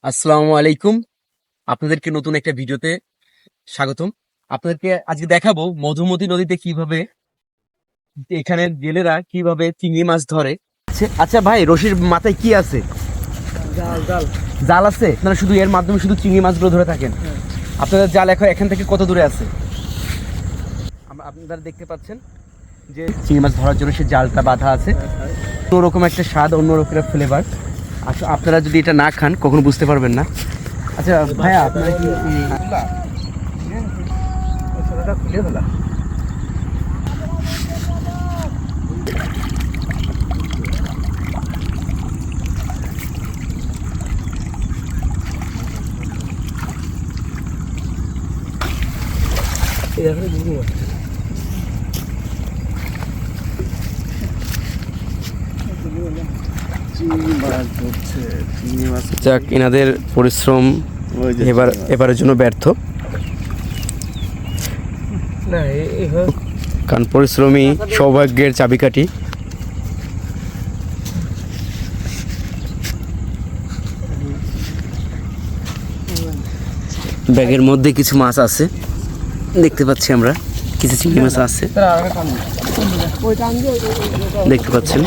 আসসালামু আলাইকুম। আপনাদেরকে নতুন একটা ভিডিওতে স্বাগতম। আপনাদেরকে আজকে দেখাবো মধুমতি নদীতে কিভাবে এখানে জেলেরা কিভাবে চিংড়ি মাছ ধরে। আচ্ছা ভাই, রশির মাথায় কি আছে? জাল জাল জাল আছে? আপনারা শুধু এর মাধ্যমে শুধু চিংড়ি মাছগুলো ধরে থাকেন? আপনাদের জাল এখন এখান থেকে কত দূরে আছে? আপনারা দেখতে পাচ্ছেন যে চিংড়ি মাছ ধরার জন্য সে জালটা বাঁধা আছে। অন্যরকম একটা স্বাদ, অন্যরকম একটা ফ্লেভার। আপনারা যদি এটা না খান কখনো বুঝতে পারবেন না। আচ্ছা ভাইয়া, আপনারা কি খুলে ফেলা? যাক, এনাদের পরিশ্রম এবারের জন্য ব্যর্থ, না কারণ পরিশ্রমী সৌভাগ্যের চাবিকাঠি। ব্যাগের মধ্যে কিছু মাছ আছে, দেখতে পাচ্ছি আমরা কিছু চিংড়ি মাছ আছে, দেখতে পাচ্ছেন।